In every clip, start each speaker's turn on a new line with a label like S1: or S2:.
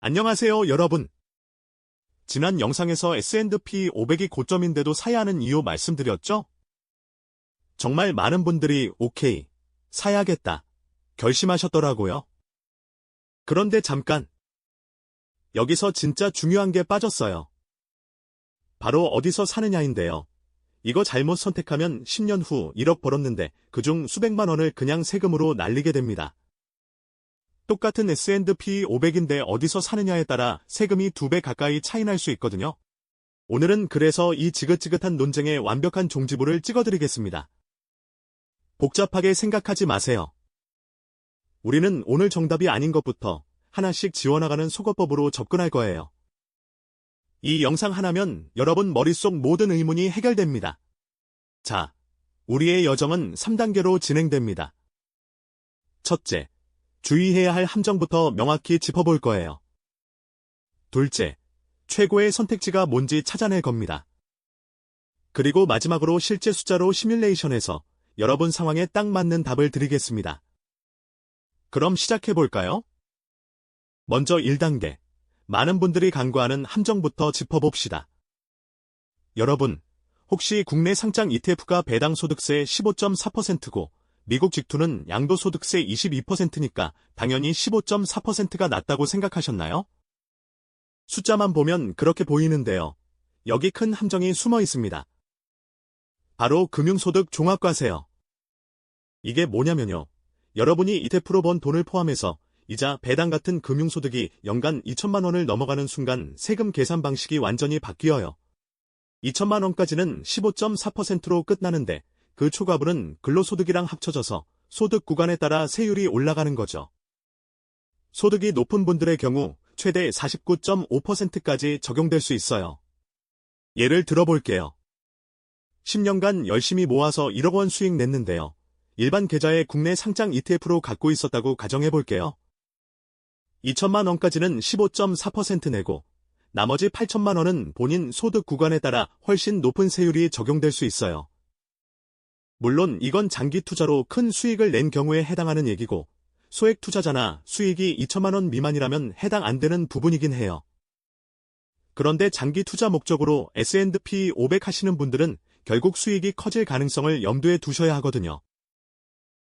S1: 안녕하세요, 여러분. 지난 영상에서 S&P 500이 고점인데도 사야 하는 이유 말씀드렸죠? 정말 많은 분들이 오케이, 사야겠다, 결심하셨더라고요. 그런데 잠깐, 여기서 진짜 중요한 게 빠졌어요. 바로 어디서 사느냐인데요. 이거 잘못 선택하면 10년 후 1억 벌었는데 그중 수백만 원을 그냥 세금으로 날리게 됩니다. 똑같은 S&P 500인데 어디서 사느냐에 따라 세금이 2배 가까이 차이 날 수 있거든요. 오늘은 그래서 이 지긋지긋한 논쟁의 완벽한 종지부를 찍어드리겠습니다. 복잡하게 생각하지 마세요. 우리는 오늘 정답이 아닌 것부터 하나씩 지워나가는 속어법으로 접근할 거예요. 이 영상 하나면 여러분 머릿속 모든 의문이 해결됩니다. 자, 우리의 여정은 3단계로 진행됩니다. 첫째, 주의해야 할 함정부터 명확히 짚어볼 거예요. 둘째, 최고의 선택지가 뭔지 찾아낼 겁니다. 그리고 마지막으로 실제 숫자로 시뮬레이션해서 여러분 상황에 딱 맞는 답을 드리겠습니다. 그럼 시작해볼까요? 먼저 1단계, 많은 분들이 간과하는 함정부터 짚어봅시다. 여러분, 혹시 국내 상장 ETF가 배당 소득세 15.4%고 미국 직투는 양도소득세 22%니까 당연히 15.4%가 낮다고 생각하셨나요? 숫자만 보면 그렇게 보이는데요. 여기 큰 함정이 숨어 있습니다. 바로 금융소득 종합과세요. 이게 뭐냐면요. 여러분이 ETF로 번 돈을 포함해서 이자, 배당 같은 금융소득이 연간 2천만 원을 넘어가는 순간 세금 계산 방식이 완전히 바뀌어요. 2천만 원까지는 15.4%로 끝나는데 그 초과분은 근로소득이랑 합쳐져서 소득 구간에 따라 세율이 올라가는 거죠. 소득이 높은 분들의 경우 최대 49.5%까지 적용될 수 있어요. 예를 들어볼게요. 10년간 열심히 모아서 1억 원 수익 냈는데요. 일반 계좌에 국내 상장 ETF로 갖고 있었다고 가정해볼게요. 2천만 원까지는 15.4% 내고 나머지 8천만 원은 본인 소득 구간에 따라 훨씬 높은 세율이 적용될 수 있어요. 물론 이건 장기 투자로 큰 수익을 낸 경우에 해당하는 얘기고 소액 투자자나 수익이 2천만 원 미만이라면 해당 안 되는 부분이긴 해요. 그런데 장기 투자 목적으로 S&P 500 하시는 분들은 결국 수익이 커질 가능성을 염두에 두셔야 하거든요.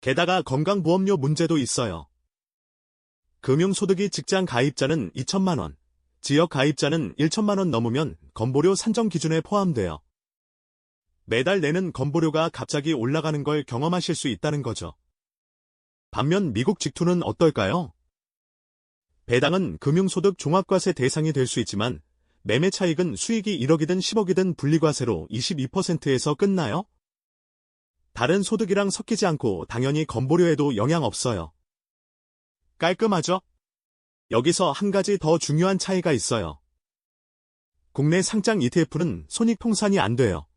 S1: 게다가 건강보험료 문제도 있어요. 금융소득이 직장 가입자는 2천만 원, 지역 가입자는 1천만 원 넘으면 건보료 산정 기준에 포함돼요. 매달 내는 건보료가 갑자기 올라가는 걸 경험하실 수 있다는 거죠. 반면 미국 직투는 어떨까요? 배당은 금융소득 종합과세 대상이 될 수 있지만 매매 차익은 수익이 1억이든 10억이든 분리과세로 22%에서 끝나요? 다른 소득이랑 섞이지 않고 당연히 건보료에도 영향 없어요. 깔끔하죠? 여기서 한 가지 더 중요한 차이가 있어요. 국내 상장 ETF는 손익통산이 안 돼요.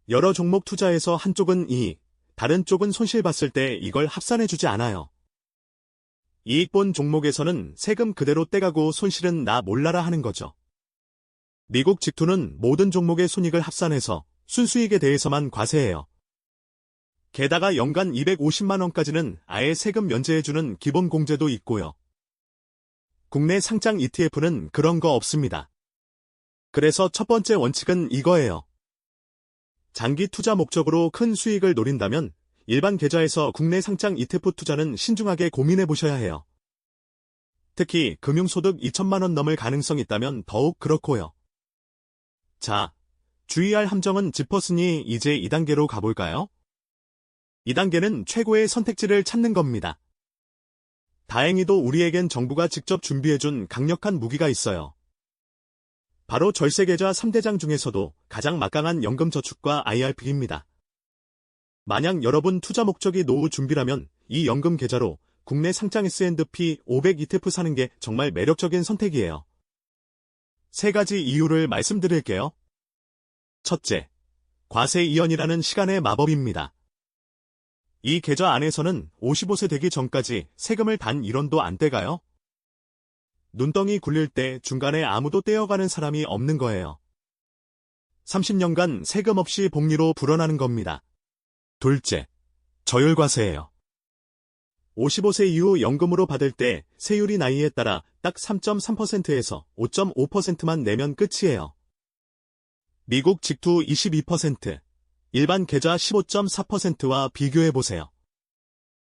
S1: 여러 종목 투자해서 한쪽은 이익, 다른 쪽은 손실 봤을 때 이걸 합산해주지 않아요. 이익 본 종목에서는 세금 그대로 떼가고 손실은 나 몰라라 하는 거죠. 미국 직투는 모든 종목의 손익을 합산해서 순수익에 대해서만 과세해요. 게다가 연간 250만 원까지는 아예 세금 면제해주는 기본 공제도 있고요. 국내 상장 ETF는 그런 거 없습니다. 그래서 첫 번째 원칙은 이거예요. 장기 투자 목적으로 큰 수익을 노린다면 일반 계좌에서 국내 상장 ETF 투자는 신중하게 고민해 보셔야 해요. 특히 금융소득 2천만 원 넘을 가능성이 있다면 더욱 그렇고요. 자, 주의할 함정은 짚었으니 이제 2단계로 가볼까요? 2단계는 최고의 선택지를 찾는 겁니다. 다행히도 우리에겐 정부가 직접 준비해준 강력한 무기가 있어요. 바로 절세계좌 3대장 중에서도 가장 막강한 연금저축과 IRP입니다. 만약 여러분 투자 목적이 노후 준비라면 이 연금 계좌로 국내 상장 S&P 500 ETF 사는 게 정말 매력적인 선택이에요. 세 가지 이유를 말씀드릴게요. 첫째, 과세 이연이라는 시간의 마법입니다. 이 계좌 안에서는 55세 되기 전까지 세금을 단 1원도 안 떼가요. 눈덩이 굴릴 때 중간에 아무도 떼어가는 사람이 없는 거예요. 30년간 세금 없이 복리로 불어나는 겁니다. 둘째, 저율과세예요. 55세 이후 연금으로 받을 때 세율이 나이에 따라 딱 3.3%에서 5.5%만 내면 끝이에요. 미국 직투 22%, 일반 계좌 15.4%와 비교해보세요.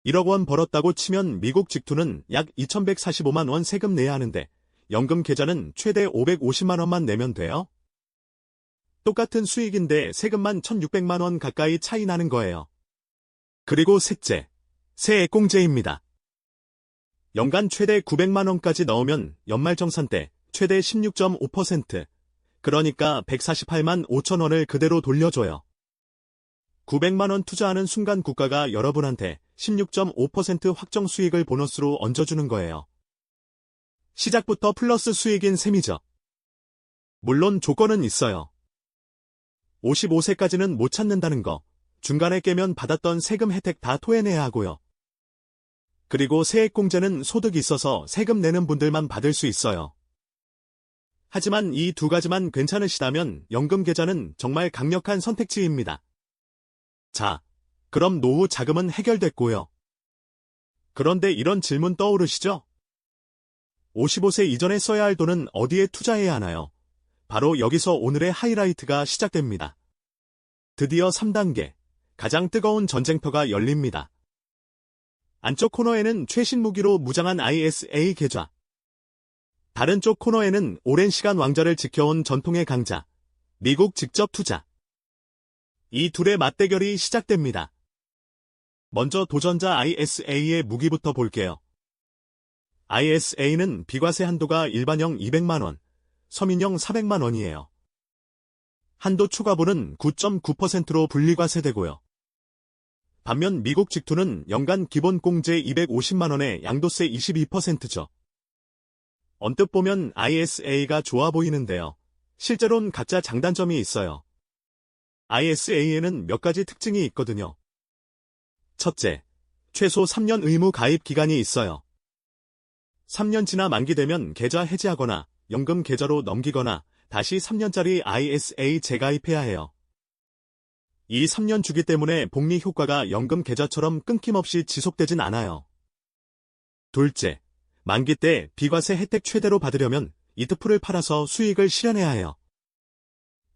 S1: 1억 원 벌었다고 치면 미국 직투는 약 2,145만 원 세금 내야 하는데 연금 계좌는 최대 550만 원만 내면 돼요. 똑같은 수익인데 세금만 1,600만 원 가까이 차이 나는 거예요. 그리고 셋째, 세액공제입니다. 연간 최대 900만 원까지 넣으면 연말정산 때 최대 16.5%, 그러니까 148만 5천 원을 그대로 돌려줘요. 900만 원 투자하는 순간 국가가 여러분한테 16.5% 확정 수익을 보너스로 얹어주는 거예요. 시작부터 플러스 수익인 셈이죠. 물론 조건은 있어요. 55세까지는 못 찾는다는 거, 중간에 깨면 받았던 세금 혜택 다 토해내야 하고요. 그리고 세액공제는 소득이 있어서 세금 내는 분들만 받을 수 있어요. 하지만 이 두 가지만 괜찮으시다면 연금 계좌는 정말 강력한 선택지입니다. 자, 그럼 노후 자금은 해결됐고요. 그런데 이런 질문 떠오르시죠? 55세 이전에 써야 할 돈은 어디에 투자해야 하나요? 바로 여기서 오늘의 하이라이트가 시작됩니다. 드디어 3단계, 가장 뜨거운 전쟁터가 열립니다. 안쪽 코너에는 최신 무기로 무장한 ISA 계좌. 다른 쪽 코너에는 오랜 시간 왕좌를 지켜온 전통의 강자, 미국 직접 투자. 이 둘의 맞대결이 시작됩니다. 먼저 도전자 ISA의 무기부터 볼게요. ISA는 비과세 한도가 일반형 200만 원, 서민형 400만 원이에요. 한도 추가분은 9.9%로 분리과세되고요. 반면 미국 직투는 연간 기본공제 250만 원에 양도세 22%죠. 언뜻 보면 ISA가 좋아 보이는데요. 실제로는 각자 장단점이 있어요. ISA에는 몇 가지 특징이 있거든요. 첫째, 최소 3년 의무 가입 기간이 있어요. 3년 지나 만기되면 계좌 해지하거나 연금 계좌로 넘기거나 다시 3년짜리 ISA 재가입해야 해요. 이 3년 주기 때문에 복리 효과가 연금 계좌처럼 끊김없이 지속되진 않아요. 둘째, 만기 때 비과세 혜택 최대로 받으려면 ETF를 팔아서 수익을 실현해야 해요.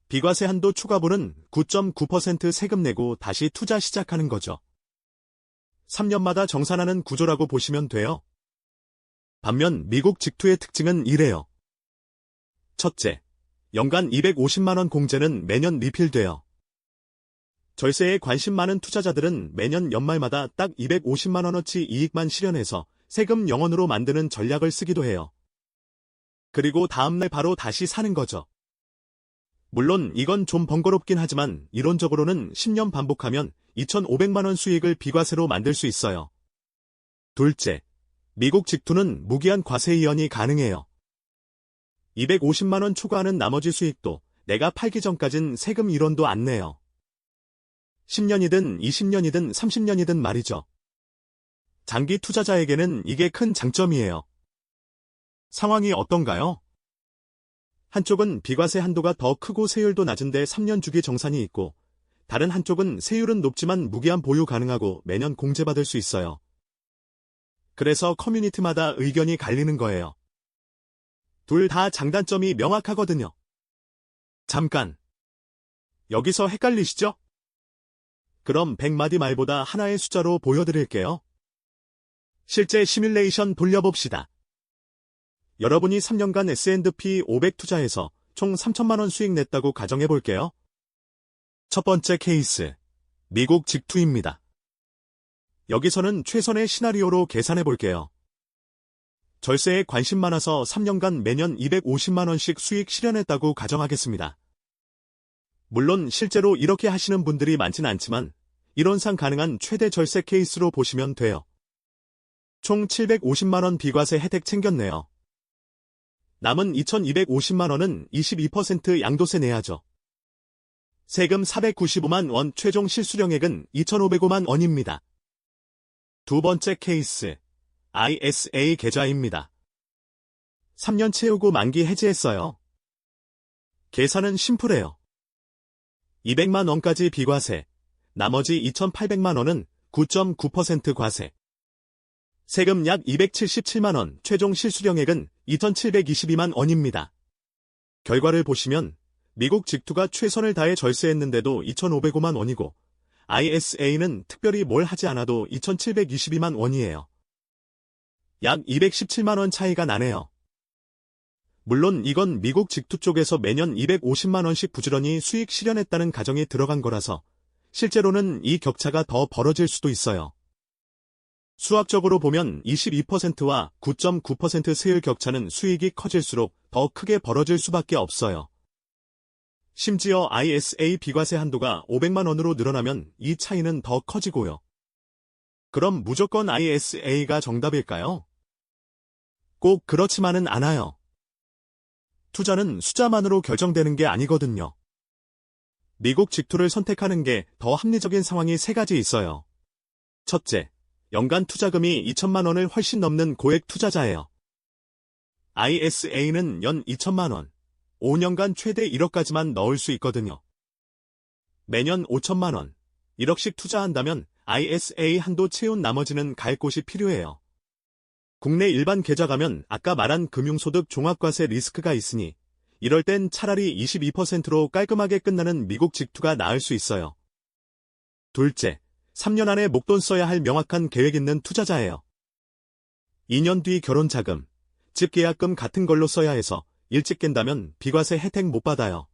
S1: 비과세 한도 추가분은 9.9% 세금 내고 다시 투자 시작하는 거죠. 3년마다 정산하는 구조라고 보시면 돼요. 반면 미국 직투의 특징은 이래요. 첫째, 연간 250만 원 공제는 매년 리필돼요. 절세에 관심 많은 투자자들은 매년 연말마다 딱 250만 원어치 이익만 실현해서 세금 0원으로 만드는 전략을 쓰기도 해요. 그리고 다음날 바로 다시 사는 거죠. 물론 이건 좀 번거롭긴 하지만 이론적으로는 10년 반복하면 2,500만 원 수익을 비과세로 만들 수 있어요. 둘째, 미국 직투는 무기한 과세 이연이 가능해요. 250만 원 초과하는 나머지 수익도 내가 팔기 전까진 세금 1원도 안 내요. 10년이든 20년이든 30년이든 말이죠. 장기 투자자에게는 이게 큰 장점이에요. 상황이 어떤가요? 한쪽은 비과세 한도가 더 크고 세율도 낮은데 3년 주기 정산이 있고, 다른 한쪽은 세율은 높지만 무기한 보유 가능하고 매년 공제받을 수 있어요. 그래서 커뮤니티마다 의견이 갈리는 거예요. 둘 다 장단점이 명확하거든요. 잠깐. 여기서 헷갈리시죠? 그럼 100마디 말보다 하나의 숫자로 보여드릴게요. 실제 시뮬레이션 돌려봅시다. 여러분이 3년간 S&P 500 투자해서 총 3천만 원 수익 냈다고 가정해볼게요. 첫 번째 케이스, 미국 직투입니다. 여기서는 최선의 시나리오로 계산해볼게요. 절세에 관심 많아서 3년간 매년 250만 원씩 수익 실현했다고 가정하겠습니다. 물론 실제로 이렇게 하시는 분들이 많진 않지만 이론상 가능한 최대 절세 케이스로 보시면 돼요. 총 750만 원 비과세 혜택 챙겼네요. 남은 2,250만 원은 22% 양도세 내야죠. 세금 495만 원, 최종 실수령액은 2,505만 원입니다. 두 번째 케이스, ISA 계좌입니다. 3년 채우고 만기 해지했어요. 계산은 심플해요. 200만 원까지 비과세, 나머지 2,800만 원은 9.9% 과세. 세금 약 277만원, 최종 실수령액은 2,722만 원입니다. 결과를 보시면 미국 직투가 최선을 다해 절세했는데도 2,505만 원이고 ISA는 특별히 뭘 하지 않아도 2,722만 원이에요. 약 217만 원 차이가 나네요. 물론 이건 미국 직투 쪽에서 매년 250만 원씩 부지런히 수익 실현했다는 가정이 들어간 거라서 실제로는 이 격차가 더 벌어질 수도 있어요. 수학적으로 보면 22%와 9.9% 세율 격차는 수익이 커질수록 더 크게 벌어질 수밖에 없어요. 심지어 ISA 비과세 한도가 500만 원으로 늘어나면 이 차이는 더 커지고요. 그럼 무조건 ISA가 정답일까요? 꼭 그렇지만은 않아요. 투자는 숫자만으로 결정되는 게 아니거든요. 미국 직투를 선택하는 게 더 합리적인 상황이 세 가지 있어요. 첫째, 연간 투자금이 2천만 원을 훨씬 넘는 고액 투자자예요. ISA는 연 2천만 원, 5년간 최대 1억까지만 넣을 수 있거든요. 매년 5천만 원, 1억씩 투자한다면 ISA 한도 채운 나머지는 갈 곳이 필요해요. 국내 일반 계좌 가면 아까 말한 금융소득 종합과세 리스크가 있으니 이럴 땐 차라리 22%로 깔끔하게 끝나는 미국 직투가 나을 수 있어요. 둘째, 3년 안에 목돈 써야 할 명확한 계획 있는 투자자예요. 2년 뒤 결혼 자금, 집 계약금 같은 걸로 써야 해서 일찍 깬다면 비과세 혜택 못 받아요.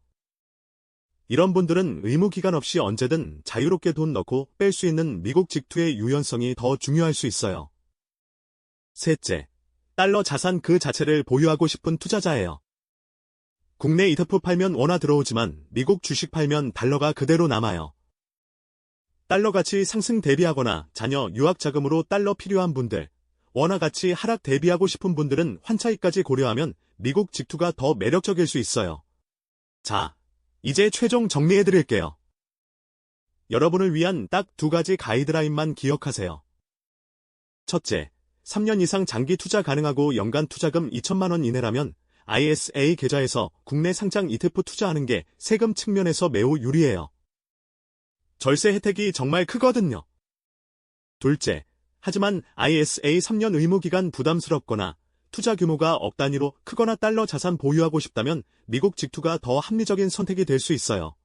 S1: 이런 분들은 의무 기간 없이 언제든 자유롭게 돈 넣고 뺄 수 있는 미국 직투의 유연성이 더 중요할 수 있어요. 셋째, 달러 자산 그 자체를 보유하고 싶은 투자자예요. 국내 ETF 팔면 원화 들어오지만 미국 주식 팔면 달러가 그대로 남아요. 달러 가치 상승 대비하거나 자녀 유학 자금으로 달러 필요한 분들, 원화 가치 하락 대비하고 싶은 분들은 환차익까지 고려하면 미국 직투가 더 매력적일 수 있어요. 자, 이제 최종 정리해드릴게요. 여러분을 위한 딱 두 가지 가이드라인만 기억하세요. 첫째, 3년 이상 장기 투자 가능하고 연간 투자금 2천만 원 이내라면 ISA 계좌에서 국내 상장 ETF 투자하는 게 세금 측면에서 매우 유리해요. 절세 혜택이 정말 크거든요. 둘째, 하지만 ISA 3년 의무기간 부담스럽거나 투자 규모가 억 단위로 크거나 달러 자산 보유하고 싶다면 미국 직투가 더 합리적인 선택이 될 수 있어요.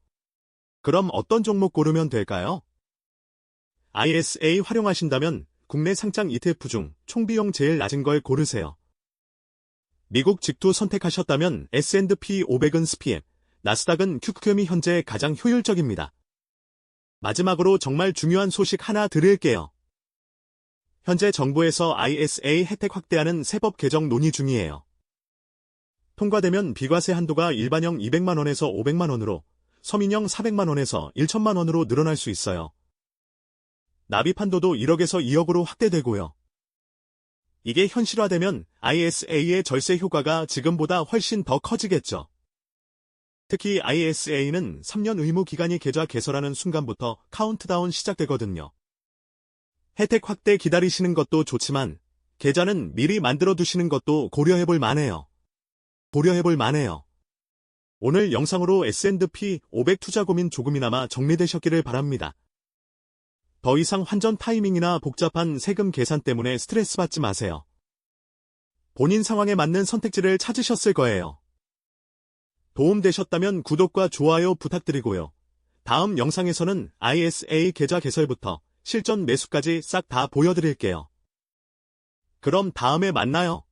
S1: 그럼 어떤 종목 고르면 될까요? ISA 활용하신다면 국내 상장 ETF 중 총비용 제일 낮은 걸 고르세요. 미국 직투 선택하셨다면 S&P 500은 SPY, 나스닥은 QQM이 현재 가장 효율적입니다. 마지막으로 정말 중요한 소식 하나 드릴게요. 현재 정부에서 ISA 혜택 확대하는 세법 개정 논의 중이에요. 통과되면 비과세 한도가 일반형 200만 원에서 500만 원으로, 서민형 400만 원에서 1천만 원으로 늘어날 수 있어요. 납입 한도도 1억에서 2억으로 확대되고요. 이게 현실화되면 ISA의 절세 효과가 지금보다 훨씬 더 커지겠죠. 특히 ISA는 3년 의무 기간이 계좌 개설하는 순간부터 카운트다운 시작되거든요. 혜택 확대 기다리시는 것도 좋지만 계좌는 미리 만들어 두시는 것도 고려해볼 만해요. 오늘 영상으로 S&P 500 투자 고민 조금이나마 정리되셨기를 바랍니다. 더 이상 환전 타이밍이나 복잡한 세금 계산 때문에 스트레스 받지 마세요. 본인 상황에 맞는 선택지를 찾으셨을 거예요. 도움되셨다면 구독과 좋아요 부탁드리고요. 다음 영상에서는 ISA 계좌 개설부터 실전 매수까지 싹 다 보여드릴게요. 그럼 다음에 만나요.